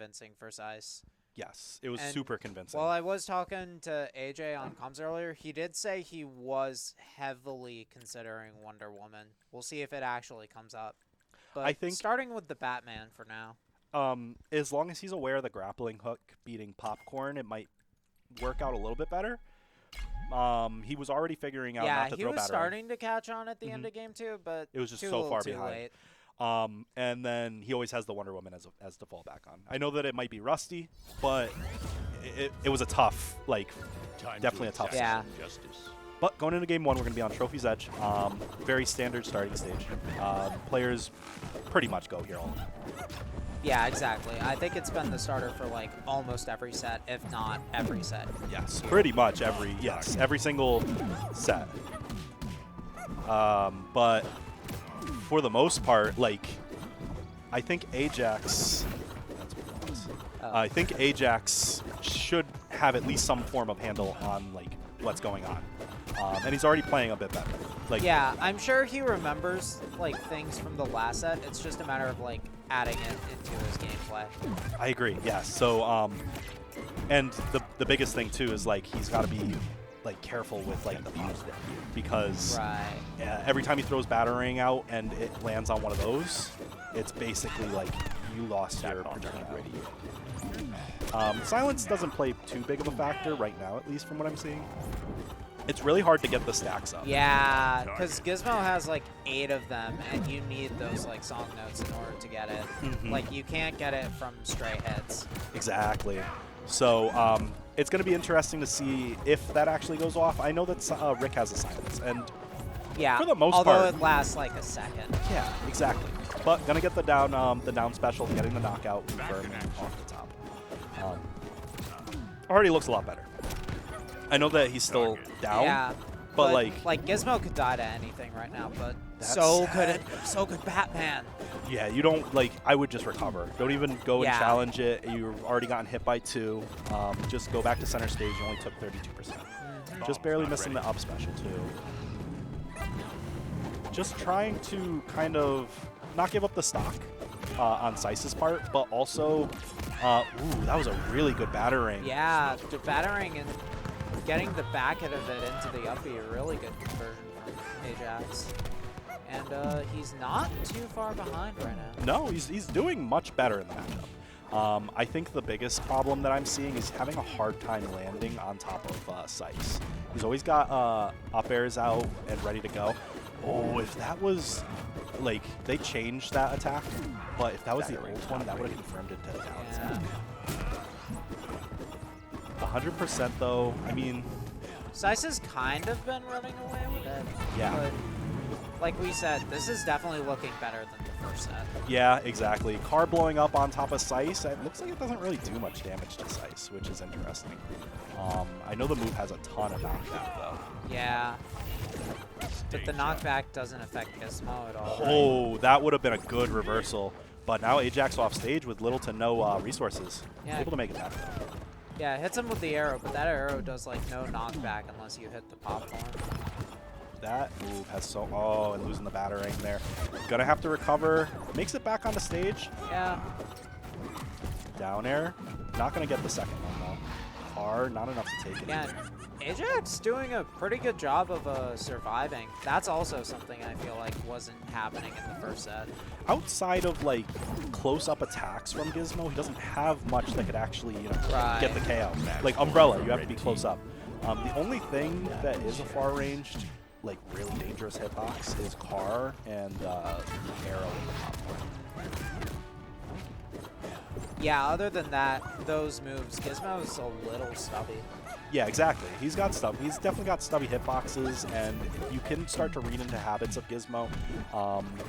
convincing for Sice. Yes, it was And super convincing. While I was talking to AJ on comms earlier, he did say he was heavily considering Wonder Woman. We'll see if it actually comes up. But I think starting with the Batman for now. as long as he's aware of the grappling hook beating Popcorn, it might work out a little bit better. He was already figuring out not to throw he was battering. starting to catch on at the end of game 2, but It was just too so far too behind. late. And then he always has the Wonder Woman as the fallback on. I know that it might be rusty, but it was a tough, definitely a tough Yeah. Justice. But going into game 1, we're going to be on Trophy's Edge. Very standard starting stage. Players pretty much go here all. Yeah, exactly. I think it's been the starter for almost every set, if not every set. Yes, pretty much every single set. But for the most part, I think AJAX. I think AJAX should have at least some form of handle on what's going on, and he's already playing a bit better. Yeah, I'm sure he remembers things from the last set. It's just a matter of adding it into his gameplay. I agree. Yeah. So, and the biggest thing too is he's got to be careful with the fuse because every time he throws battering out and it lands on one of those, it's basically you lost your projectile. Silence doesn't play too big of a factor right now, at least from what I'm seeing. It's really hard to get the stacks up. Yeah, because Gizmo has 8 of them, and you need those song notes in order to get it. You can't get it from stray hits. Exactly. So it's going to be interesting to see if that actually goes off. I know that Rick has a silence, and yeah, for the most although part, it lasts a second. Yeah, exactly. But gonna get the down special, getting the knockout confirmed off the top. Already looks a lot better. I know that he's still down. Yeah, but Gizmo could die to anything right now, but That's so sad. so good Batman. Yeah, you don't I would just recover. Don't even go and challenge it. You've already gotten hit by 2. Just go back to center stage. You only took 32%. Just barely missing the up special too. Just trying to kind of not give up the stock on Sice's part, but also, ooh, that was a really good battering. Yeah, the battering and getting the back end of it into the uppy, a really good conversion from AJAX. And he's not too far behind right now. No, he's doing much better in the matchup. I think the biggest problem that I'm seeing is having a hard time landing on top of Sice. He's always got up airs out and ready to go. Oh, if that was, they changed that attack, but if that was the old one, that would have confirmed it to down. Yeah. 100% though, I mean... Sice has kind of been running away with it. Yeah. But like we said, this is definitely looking better than the first set. Yeah, exactly. Car blowing up on top of Sice, it looks like it doesn't really do much damage to Sice, which is interesting. I know the move has a ton of knockback though. Yeah. But the knockback doesn't affect Gizmo at all. Oh, right? That would have been a good reversal. But now AJAX off stage with little to no resources. Yeah. Able to make it happen. Yeah, it hits him with the arrow, but that arrow does no knockback unless you hit the popcorn. That move has so... Oh, and losing the battering there. Gonna have to recover. Makes it back on the stage. Yeah. Down air. Not gonna get the second one though. Car, not enough to take it. Yeah, AJAX doing a pretty good job of surviving. That's also something I feel like wasn't happening in the first set. Outside of close-up attacks from Gizmo, he doesn't have much that could actually, get the KO. Like Umbrella, you have to be close up. The only thing that is a far-ranged, really dangerous hitbox is Car and Arrow in the popcorn. Yeah, other than that, those moves, Gizmo's a little stubby. Yeah, exactly. He's got stub. He's definitely got stubby hitboxes, and you can start to read into habits of Gizmo.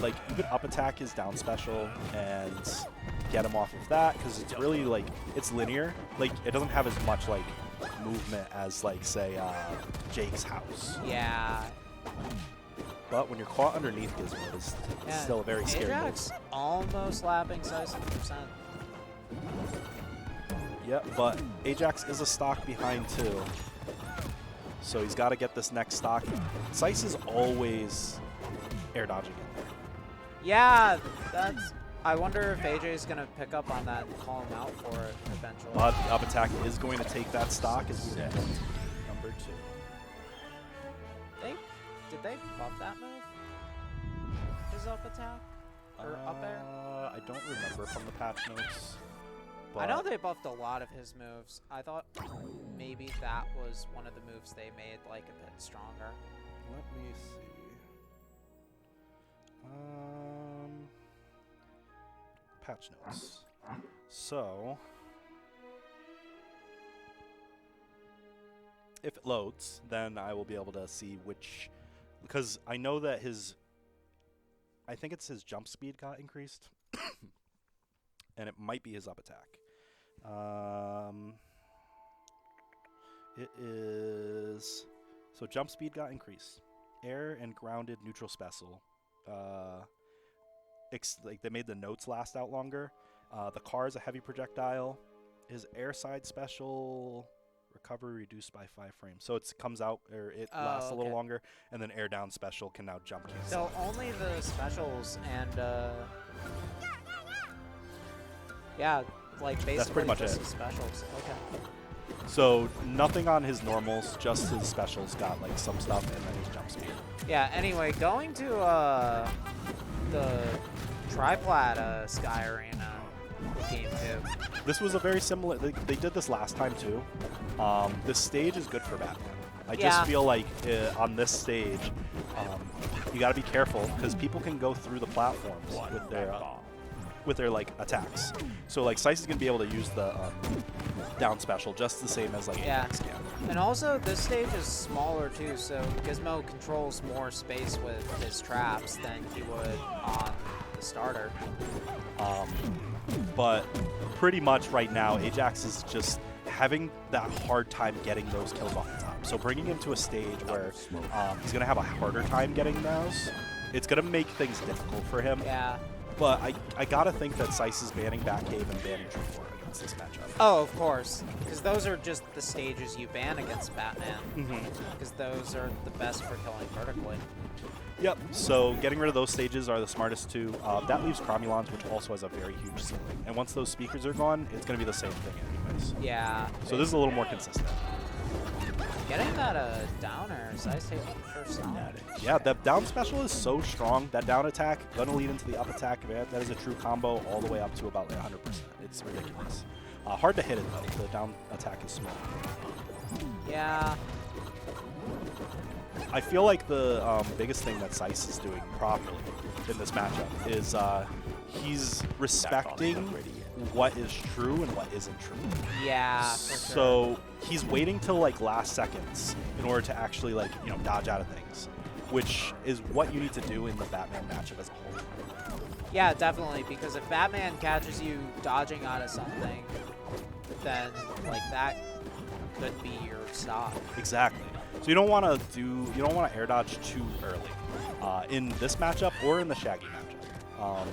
You could up attack his down special and get him off of that because it's really it's linear. It doesn't have as much movement as say Jake's house. Yeah. But when you're caught underneath Gizmo, it's still a very scary AJAX move. almost lapping Sice 100%. Yep, but AJAX is a stock behind too. So he's got to get this next stock. Sice is always air dodging in there. Yeah, that's... I wonder if AJ's going to pick up on that and call him out for it eventually. But up attack is going to take that stock as we get number 2. Did they buff that move? His up attack? Or up air? I don't remember from the patch notes. I know they buffed a lot of his moves. I thought maybe that was one of the moves they made like a bit stronger. Let me see. Patch notes. So, if it loads, then I will be able to see which, because I know that I think it's his jump speed got increased, and it might be his up attack. It is, so jump speed got increased. Air and grounded neutral special. Like they made the notes last out longer. The car is a heavy projectile. His air side special recovery reduced by 5 frames. So it comes out, or it lasts a little longer, and then air down special can now jump cancel. So only the specials and yeah, like basically that's pretty much just it. his specials. Okay. So nothing on his normals, just his specials got like some stuff, and then his jump speed. Yeah. Anyway, going to the Triplat Sky Arena game 2. This was a very similar. They did this last time too. This stage is good for Batman. I just feel like on this stage, you got to be careful because people can go through the platforms with their like attacks. So like Sice is gonna be able to use the down special just the same as like AJAX can. And also this stage is smaller too, so Gizmo controls more space with his traps than he would on the starter. But pretty much right now, AJAX is just having that hard time getting those kills off the top. So bringing him to a stage where he's going to have a harder time getting those, it's going to make things difficult for him. Yeah. But I got to think that Sice is banning Batcave and banning True War against this matchup. Oh, of course. Because those are just the stages you ban against Batman. Mm-hmm. Because those are the best for killing vertically. Yep, so getting rid of those stages are the smartest two. That leaves Cromulons, which also has a very huge ceiling. And once those speakers are gone, it's going to be the same thing anyways. Yeah. So this is a little more consistent. Getting that downer, Sice taking the first stop. Yeah, that down special is so strong. That down attack, going to lead into the up attack. Man, that is a true combo all the way up to about 100%. It's ridiculous. Hard to hit it, though. The down attack is small. Yeah. I feel like the biggest thing that Sice is doing properly in this matchup is he's respecting what is true and what isn't true. Yeah, for sure. So he's waiting till like last seconds in order to actually like, you know, dodge out of things, which is what you need to do in the Batman matchup as a whole. Yeah, definitely, because if Batman catches you dodging out of something, then like that could be your stop. Exactly. So you don't want to air dodge too early in this matchup or in the Shaggy matchup.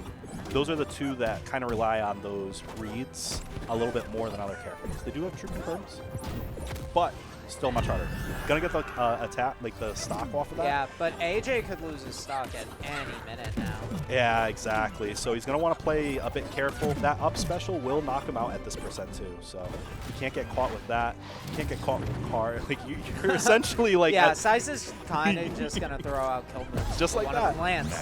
Those are the two that kind of rely on those reads a little bit more than other characters. They do have true confirms, but still much harder. Gonna get the attack, like the stock off of that. Yeah, but AJ could lose his stock at any minute now. Yeah, exactly. So he's gonna want to play a bit careful. That up special will knock him out at this percent too. So you can't get caught with that. You can't get caught with the car. Like you're essentially like. Yeah, Sice is kind of just gonna throw out kill moves. Just like one that. Of them lands.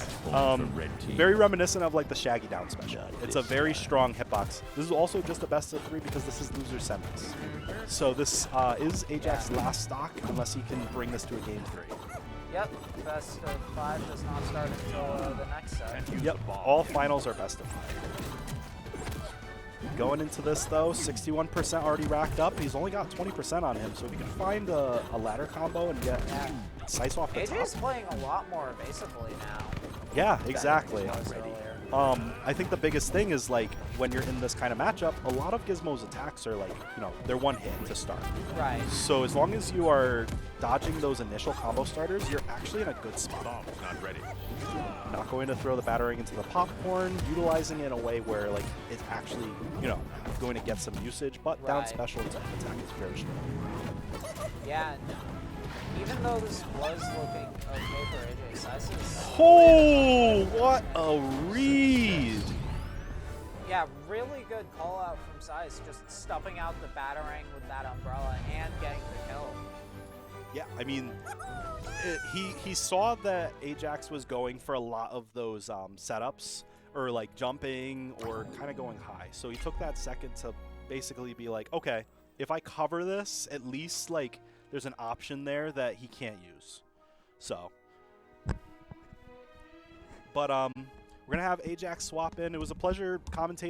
Very reminiscent of like the Shaggy down special. It's a very strong hitbox. This is also just a best of 3 because this is loser semis. So this is AJAX's last stock unless he can bring this to a game 3. Yep, best of 5 does not start until the next set. Yep, all finals are best of 5. Going into this though, 61% already racked up. He's only got 20% on him, so if he can find a ladder combo and get Sice off the top. AJ's playing a lot more evasively now. Yeah, exactly. I think the biggest thing is like when you're in this kind of matchup, a lot of Gizmo's attacks are like, you know, they're one hit to start. Right. So as long as you are dodging those initial combo starters, you're actually in a good spot. Not ready. Not going to throw the battering into the popcorn, utilizing it in a way where like it's actually, you know, going to get some usage, but down special attack is very strong. Yeah, and even though this was looking okay for AJ, Sice is... Oh, what a read! Yeah, really good call out from Sice, just stuffing out the battering with that umbrella and getting the kill. Yeah, I mean, he saw that AJAX was going for a lot of those setups, or like jumping or kind of going high. So he took that second to basically be like, okay, if I cover this, at least like there's an option there that he can't use. So, but we're gonna have AJAX swap in. It was a pleasure commentating